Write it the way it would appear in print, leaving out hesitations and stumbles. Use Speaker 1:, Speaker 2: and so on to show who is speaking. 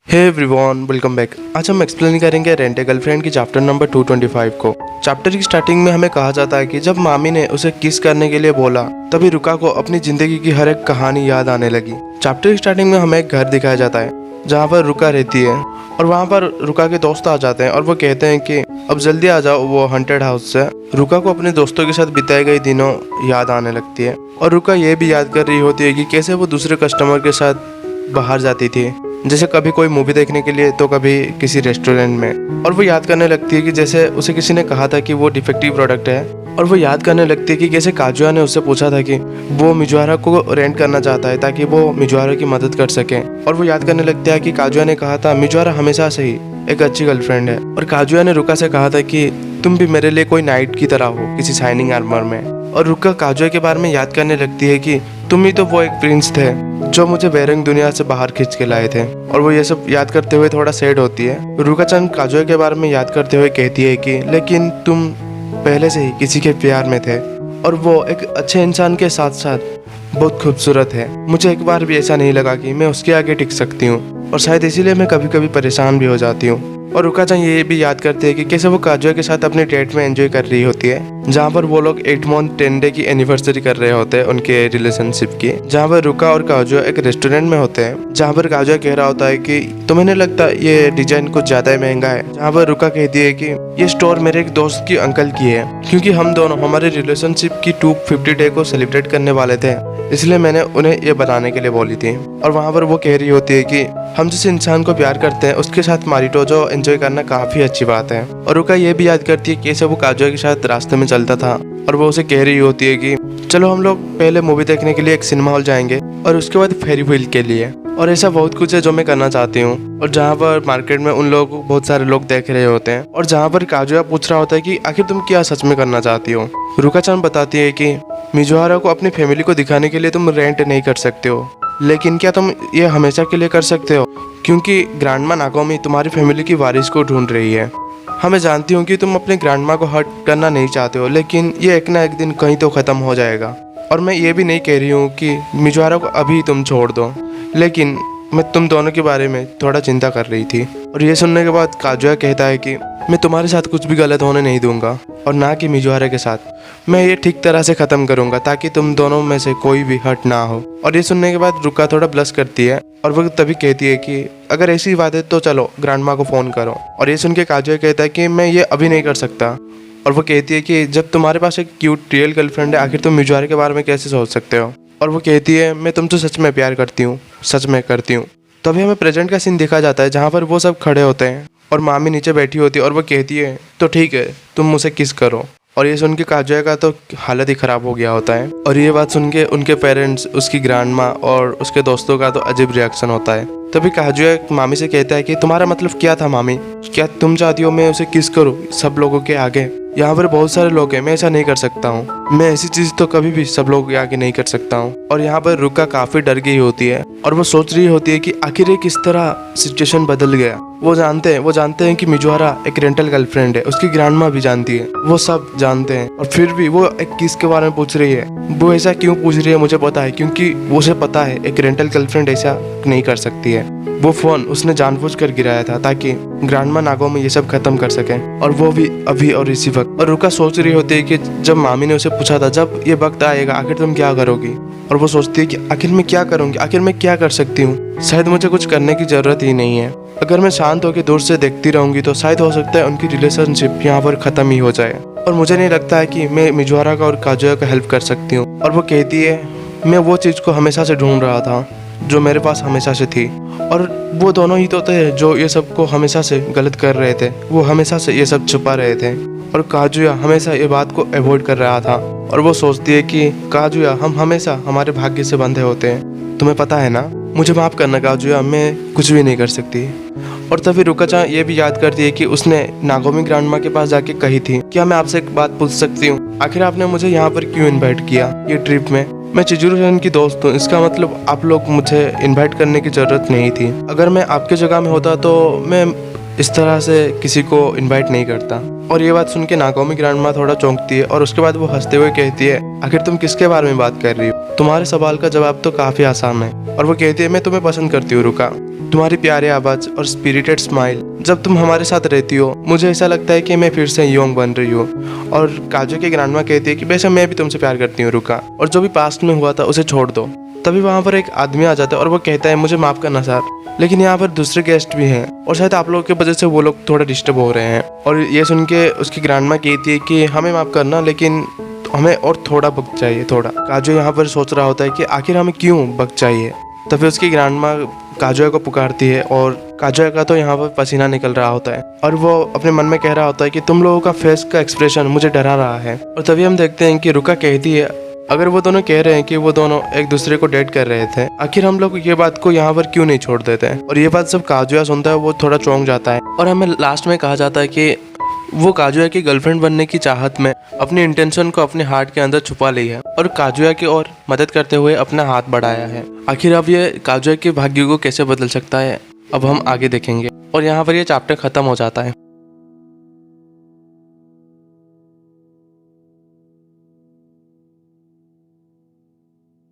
Speaker 1: Hey everyone, welcome back. आज हम explain करेंगे रेंट ए गर्लफ्रेंड की चैप्टर नंबर 225 को। चैप्टर की स्टार्टिंग में हमें कहा जाता है कि जब मामी ने उसे किस करने के लिए बोला तभी रुका को अपनी जिंदगी की हर एक कहानी याद आने लगी। चैप्टर की स्टार्टिंग में हमें एक घर दिखाया जाता है जहाँ पर रुका रहती है और वहाँ पर रुका के दोस्त आ जाते हैं और वो कहते हैं कि अब जल्दी आ जाओ वो हॉन्टेड हाउस से। रुका को अपने दोस्तों के साथ बिताए गए दिनों याद आने लगती है और रुका ये भी याद कर रही होती है कि कैसे वो दूसरे कस्टमर के साथ बाहर जाती थी, जैसे कभी कोई मूवी देखने के लिए तो कभी किसी रेस्टोरेंट में। और वो याद करने लगती है कि जैसे उसे किसी ने कहा था कि वो डिफेक्टिव प्रोडक्ट है, और वो याद करने लगती है कि कैसे काजुया ने उससे पूछा था कि वो मिजुआरा को रेंट करना चाहता है ताकि वो मिजुआरा की मदद कर सके। और वो याद करने लगता है कि काजुया ने कहा था मिजुआरा हमेशा से ही एक अच्छी गर्लफ्रेंड है, और काजुया ने रुका से कहा था कि तुम भी मेरे लिए कोई नाइट की तरह हो किसी शाइनिंग आर्मर में। और रुका काजुया के बारे में याद करने लगती है कि तुम ही तो वो एक प्रिंस थे जो मुझे बेरंग दुनिया से बाहर खींच के लाए थे। और वो ये सब याद करते हुए थोड़ा सैड होती है। रुका चंद काजुया के बारे में याद करते हुए कहती है कि लेकिन तुम पहले से ही किसी के प्यार में थे और वो एक अच्छे इंसान के साथ साथ बहुत खूबसूरत है। मुझे एक बार भी ऐसा नहीं लगा कि मैं उसके आगे टिक सकती हूँ, और शायद इसीलिए मैं कभी कभी परेशान भी हो जाती हूँ। और रुका चांद ये भी याद करती है कि कैसे वो काजुया के साथ अपने डेट में एंजॉय कर रही होती है, जहाँ पर वो लोग 8 मंथ 10 डे की एनिवर्सरी कर रहे होते हैं उनके रिलेशनशिप की। जहाँ पर रुका और काजुया एक रेस्टोरेंट में होते हैं, जहाँ पर काजुया कह रहा होता है कि तुम्हें नहीं लगता ये डिजाइन कुछ ज्यादा ही महंगा है। जहाँ पर रुका कहती है कि ये स्टोर मेरे एक दोस्त की अंकल की है, क्योंकि हम दोनों हमारे रिलेशनशिप की 250 डे को सेलिब्रेट करने वाले थे, इसलिए मैंने उन्हें ये बनाने के लिए बोली थी। और वहाँ पर वो कह रही होती है कि हम जिस इंसान को प्यार करते हैं उसके साथ मारिटो जो एंजॉय करना काफी अच्छी बात है। और रुका ये भी याद करती है कैसे वो काजुया के साथ रास्ते में चलता था और वो उसे कह रही होती है कि चलो हम लोग पहले मूवी देखने के लिए एक सिनेमा हॉल जाएंगे और उसके बाद फेरी व्हील के लिए। और ऐसा बहुत कुछ है जो मैं करना चाहती हूँ। और जहाँ पर मार्केट में उन लोगों को बहुत सारे लोग देख रहे होते हैं, और जहाँ पर काजुया पूछ रहा होता है कि आखिर तुम क्या सच में करना चाहती हो। रुका चांद बताती है कि मिजुआरा को अपनी फैमिली को दिखाने के लिए तुम रेंट नहीं कर सकते हो, लेकिन क्या तुम ये हमेशा के लिए कर सकते हो, क्योंकि ग्रैंडमा नागोमी तुम्हारी फैमिली की वारिस को ढूंढ रही है। हमें जानती हूँ कि तुम अपने ग्रैंडमा को हर्ट करना नहीं चाहते हो, लेकिन ये एक ना एक दिन कहीं तो ख़त्म हो जाएगा। और मैं ये भी नहीं कह रही हूँ कि मिजुआरा को अभी तुम छोड़ दो, लेकिन मैं तुम दोनों के बारे में थोड़ा चिंता कर रही थी। और ये सुनने के बाद काजुया कहता है कि मैं तुम्हारे साथ कुछ भी गलत होने नहीं दूंगा, और ना कि मिजुआरा के साथ। मैं ये ठीक तरह से ख़त्म करूंगा ताकि तुम दोनों में से कोई भी हर्ट ना हो। और ये सुनने के बाद रुका थोड़ा ब्लश करती है और वो तभी कहती है कि अगर ऐसी बात है तो चलो ग्रैंडमा को फ़ोन करो। और ये सुन के काजुया कहता है कि मैं ये अभी नहीं कर सकता। और वो कहती है कि जब तुम्हारे पास एक क्यूट रियल गर्लफ्रेंड है, आखिर तुम मिजुआरा के बारे में कैसे सोच सकते हो। और वो कहती है मैं तुमसे सच में प्यार करती हूँ, सच में करती हूँ। तो अभी हमें प्रेजेंट का सीन दिखा जाता है जहाँ पर वो सब खड़े होते हैं और मामी नीचे बैठी होती है और वो कहती है तो ठीक है तुम मुझे किस करो। और ये सुन के काजुया का तो हालत ही ख़राब हो गया होता है। और ये बात सुन के उनके पेरेंट्स, उसकी ग्रैंडमा और उसके दोस्तों का तो अजीब रिएक्शन होता है। तभी काजुया मामी से कहता है कि तुम्हारा मतलब क्या था मामी, क्या तुम चाहती हो मैं उसे किस करूँ सब लोगों के आगे? यहाँ पर बहुत सारे लोग हैं, मैं ऐसा नहीं कर सकता हूँ। मैं ऐसी चीज़ तो कभी भी सब लोगों के आगे नहीं कर सकता हूँ। और यहाँ पर रुका काफ़ी डर गई होती है और वो सोच रही होती है कि आखिर ये किस तरह सिचुएशन बदल गया। वो जानते हैं कि मिजुआरा एक रेंटल गर्लफ्रेंड है, उसकी ग्रैंडमा भी जानती है, वो सब जानते हैं, और फिर भी वो एक किस के बारे में पूछ रही है। वो ऐसा क्यों पूछ रही है मुझे पता है, क्योंकि उसे पता है एक रेंटल गर्लफ्रेंड ऐसा नहीं कर सकती है। वो फ़ोन उसने जानबूझकर गिराया था ताकि ग्रैंडमा नागोमी ये सब खत्म कर सके, और वो भी अभी और इसी वक्त। और रुका सोच रही होती है कि जब मामी ने उसे पूछा था जब ये वक्त आएगा आखिर तुम क्या करोगी, और वो सोचती है कि आखिर मैं क्या करूँगी, आखिर मैं क्या कर सकती हूँ। शायद मुझे कुछ करने की ज़रूरत ही नहीं है। अगर मैं शांत होकर दूर से देखती रहूँगी तो शायद हो सकता है उनकी रिलेशनशिप यहाँ पर ख़त्म ही हो जाए। और मुझे नहीं लगता है कि मैं मिजुआरा का और काजुया का हेल्प कर सकती हूँ। और वो कहती है मैं वो चीज़ को हमेशा से ढूंढ रहा था जो मेरे पास हमेशा से थी, और वो दोनों ही तो थे जो ये सब को हमेशा से गलत कर रहे थे, वो हमेशा से ये सब छुपा रहे थे, और काजुया हमेशा ये बात को अवॉइड कर रहा था। और वो सोचती है कि काजुया हम हमेशा हमारे भाग्य से बंधे होते हैं, तुम्हें पता है ना, मुझे माफ़ करना काजुया, मैं कुछ भी नहीं कर सकती। और तभी रुका ये भी याद करती है कि उसने नागोमी ग्रैंडमा के पास जाके कही थी क्या मैं आपसे एक बात पूछ सकती हूँ, आखिर आपने मुझे यहाँ पर क्यों इन्वाइट किया ये ट्रिप में? मैं चिजुरू-चन की दोस्त हूँ, इसका मतलब आप लोग मुझे इन्वाइट करने की ज़रूरत नहीं थी। अगर मैं आपके जगह में होता तो मैं इस तरह से किसी को इनवाइट नहीं करता। और ये बात सुन के नागोमी ग्रैंडमा थोड़ा चौंकती है और उसके बाद वो हंसते हुए कहती है आखिर तुम किसके बारे में बात कर रही हो? तुम्हारे सवाल का जवाब तो काफ़ी आसान है। और वो कहती है मैं तुम्हें पसंद करती हूँ रुका। तुम्हारी प्यारी आवाज और स्पिरिटेड स्माइल, जब तुम हमारे साथ रहती हो मुझे ऐसा लगता है कि मैं फिर से यंग बन रही हूँ। और काजू की ग्रैंडमा कहती है कि बेशक मैं भी तुमसे प्यार करती हूँ रुका, और जो भी पास्ट में हुआ था उसे छोड़ दो। तभी वहाँ पर एक आदमी आ जाता है और वो कहता है मुझे माफ करना सर, लेकिन यहाँ पर दूसरे गेस्ट भी हैं और शायद आप लोगों की वजह से वो लोग थोड़ा डिस्टर्ब हो रहे हैं। और ये सुन के उसकी ग्रैंडमा कहती है कि हमें माफ करना, लेकिन हमें और थोड़ा वक्त चाहिए थोड़ा। काजू यहाँ पर सोच रहा होता है कि आखिर हमें क्यों वक्त चाहिए। तभी उसकी ग्रैंडमा काजू को पुकारती है और काजू का तो यहाँ पर पसीना निकल रहा होता है और वो अपने मन में कह रहा होता है कि तुम लोगों का फेस का एक्सप्रेशन मुझे डरा रहा है। और तभी हम देखते हैं कि रुका कहती है अगर वो दोनों कह रहे हैं कि वो दोनों एक दूसरे को डेट कर रहे थे, आखिर हम लोग ये बात को यहाँ पर क्यों नहीं छोड़ देते हैं। और ये बात जब काजुया सुनता है वो थोड़ा चौंक जाता है और हमें लास्ट में कहा जाता है कि वो काजुया की गर्लफ्रेंड बनने की चाहत में अपनी इंटेंशन को अपने हार्ट के अंदर छुपा ली है और काजुया की ओर मदद करते हुए अपना हाथ बढ़ाया है। आखिर अब ये काजुया के भाग्य को कैसे बदल सकता है अब हम आगे देखेंगे। और यहाँ पर ये चैप्टर खत्म हो जाता है।